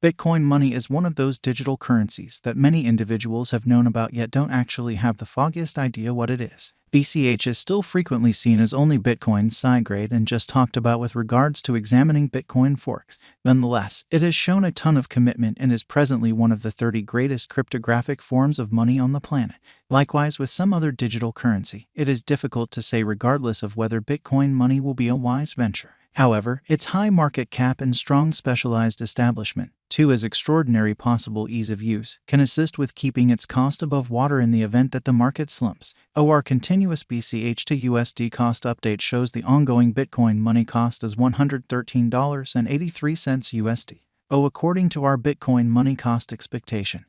Bitcoin money is one of those digital currencies that many individuals have known about yet don't actually have the foggiest idea what it is. BCH is still frequently seen as only Bitcoin's side grade and just talked about with regards to examining Bitcoin forks. Nonetheless, it has shown a ton of commitment and is presently one of the 30 greatest cryptographic forms of money on the planet. Likewise, with some other digital currency, it is difficult to say regardless of whether Bitcoin money will be a wise venture. However, its high market cap and strong specialized establishment, too, as extraordinary possible ease of use, can assist with keeping its cost above water in the event that the market slumps. Our continuous BCH to USD cost update shows the ongoing Bitcoin money cost as $113.83 USD. According to our Bitcoin money cost expectation,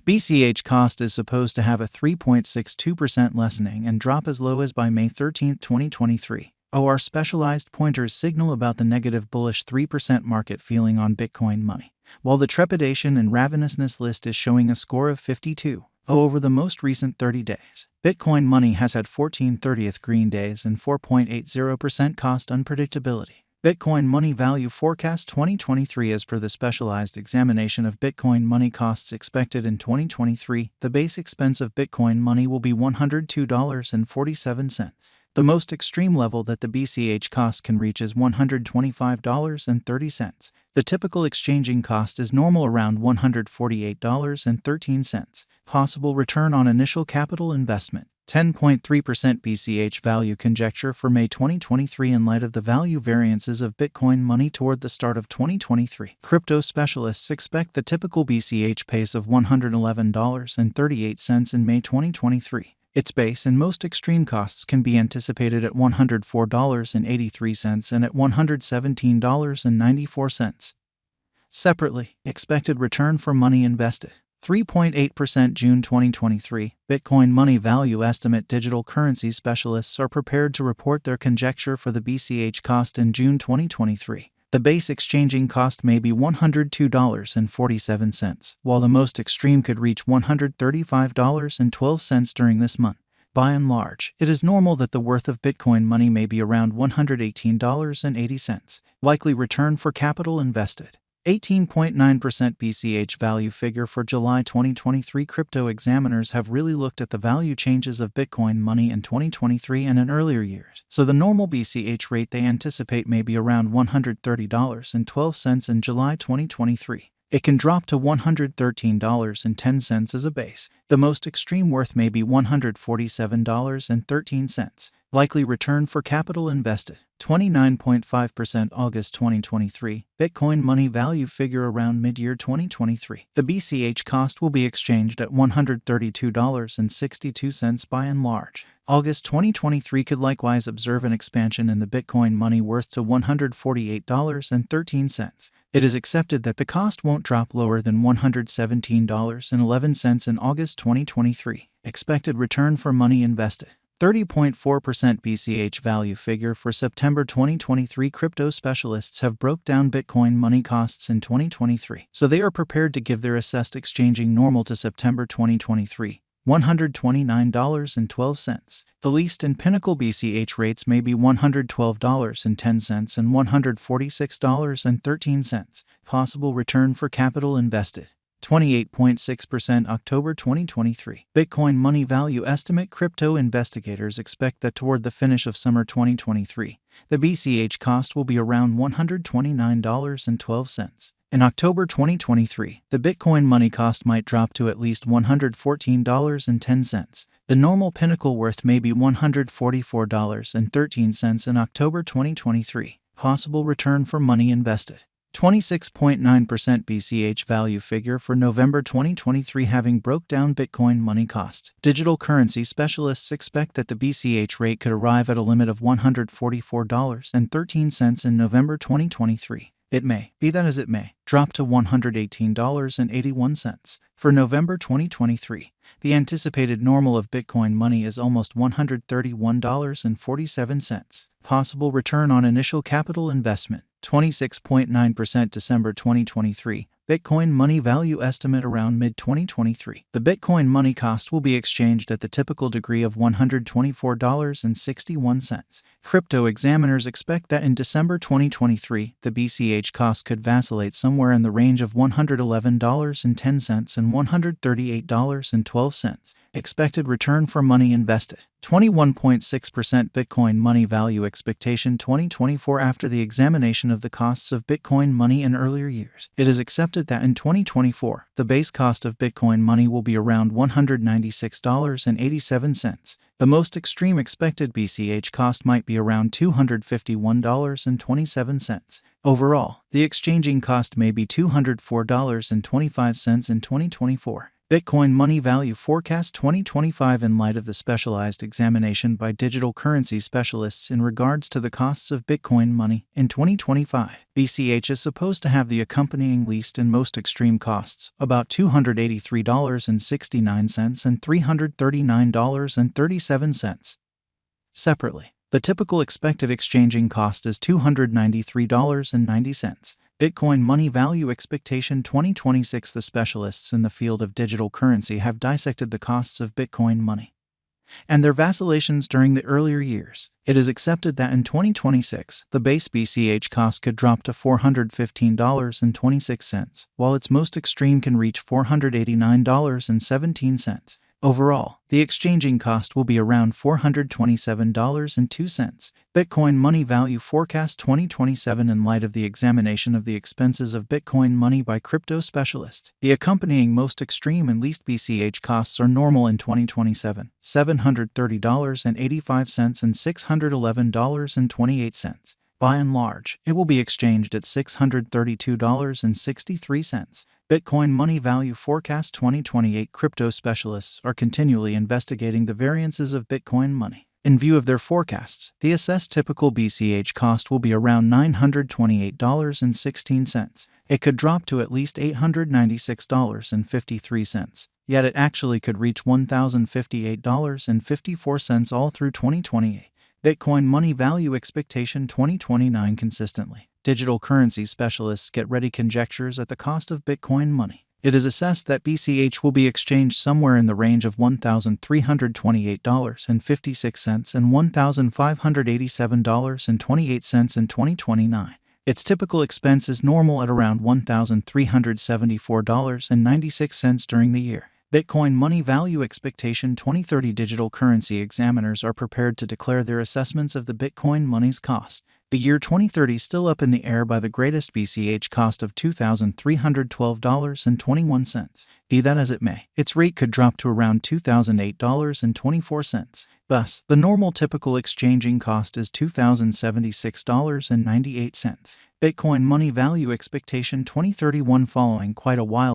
BCH cost is supposed to have a 3.62% lessening and drop as low as by May 13, 2023. Our specialized pointers signal about the negative bullish 3% market feeling on Bitcoin money, while the trepidation and ravenousness list is showing a score of 52. Over the most recent 30 days, Bitcoin money has had 14 30th green days and 4.80% cost unpredictability. Bitcoin money value forecast 2023. As per the specialized examination of Bitcoin money costs expected in 2023, the base expense of Bitcoin money will be $102.47. The most extreme level that the BCH cost can reach is $125.30. The typical exchanging cost is normal around $148.13. Possible return on initial capital investment, 10.3% BCH value conjecture for May 2023 in light of the value variances of Bitcoin money toward the start of 2023. Crypto specialists expect the typical BCH pace of $111.38 in May 2023. Its base and most extreme costs can be anticipated at $104.83 and at $117.94. Separately, expected return for money invested, 3.8% June 2023. Bitcoin money value estimate. Digital currency specialists are prepared to report their conjecture for the BCH cost in June 2023. The base exchanging cost may be $102.47, while the most extreme could reach $135.12 during this month. By and large, it is normal that the worth of Bitcoin money may be around $118.80. Likely return for capital invested, 18.9% BCH value figure for July 2023. Crypto examiners have really looked at the value changes of Bitcoin money in 2023 and in earlier years, so the normal BCH rate they anticipate may be around $130.12 in July 2023. It can drop to $113.10 as a base. The most extreme worth may be $147.13. Likely return for capital invested, 29.5% August 2023. Bitcoin money value figure around mid-year 2023. The BCH cost will be exchanged at $132.62 by and large. August 2023 could likewise observe an expansion in the Bitcoin money worth to $148.13. It is accepted that the cost won't drop lower than $117.11 in August 2023. Expected return for money invested, 30.4% BCH value figure for September 2023. Crypto specialists have broke down Bitcoin money costs in 2023, so they are prepared to give their assessed exchanging normal to September 2023. $129.12. The least and pinnacle BCH rates may be $112.10 and $146.13. Possible return for capital invested, 28.6% October 2023. Bitcoin money value estimate. Crypto investigators expect that toward the finish of summer 2023, the BCH cost will be around $129.12. In October 2023, the Bitcoin money cost might drop to at least $114.10. The normal pinnacle worth may be $144.13 in October 2023. Possible return for money invested, 26.9% BCH value figure for November 2023. Having broke down Bitcoin money costs, digital currency specialists expect that the BCH rate could arrive at a limit of $144.13 in November 2023. It may, be that as it may, drop to $118.81. For November 2023, the anticipated normal of Bitcoin money is almost $131.47. Possible return on initial capital investment, 26.9% December 2023. Bitcoin money value estimate around mid-2023. The Bitcoin money cost will be exchanged at the typical degree of $124.61. Crypto examiners expect that in December 2023, the BCH cost could vacillate somewhere in the range of $111.10 and $138.12. Expected return for money invested. 21.6% Bitcoin money value expectation 2024. After the examination of the costs of Bitcoin money in earlier years, it is accepted that in 2024, the base cost of Bitcoin money will be around $196.87. The most extreme expected BCH cost might be around $251.27. Overall, the exchanging cost may be $204.25 in 2024. Bitcoin money value forecast 2025. In light of the specialized examination by digital currency specialists in regards to the costs of Bitcoin money in 2025, BCH is supposed to have the accompanying least and most extreme costs, about $283.69 and $339.37. Separately, the typical expected exchanging cost is $293.90. Bitcoin money value expectation 2026. The specialists in the field of digital currency have dissected the costs of Bitcoin money and their vacillations during the earlier years. It is accepted that in 2026, the base BCH cost could drop to $415.26, while its most extreme can reach $489.17. Overall, the exchanging cost will be around $427.02. Bitcoin money value forecast 2027. In light of the examination of the expenses of Bitcoin money by crypto specialists, the accompanying most extreme and least BCH costs are normal in 2027, $730.85 and $611.28. By and large, it will be exchanged at $632.63. Bitcoin money value forecast 2028. Crypto specialists are continually investigating the variances of Bitcoin money. In view of their forecasts, the assessed typical BCH cost will be around $928.16. It could drop to at least $896.53, yet it actually could reach $1,058.54 all through 2028. Bitcoin money value expectation 2029. Consistently, digital currency specialists get ready conjectures at the cost of Bitcoin money. It is assessed that BCH will be exchanged somewhere in the range of $1,328.56 and $1,587.28 in 2029. Its typical expense is normal at around $1,374.96 during the year. Bitcoin money value expectation 2030. Digital currency examiners are prepared to declare their assessments of the Bitcoin money's cost. The year 2030 still up in the air by the greatest BCH cost of $2,312.21. Be that as it may, its rate could drop to around $2,008.24. Thus, the normal typical exchanging cost is $2,076.98. Bitcoin money value expectation 2031. Following quite a while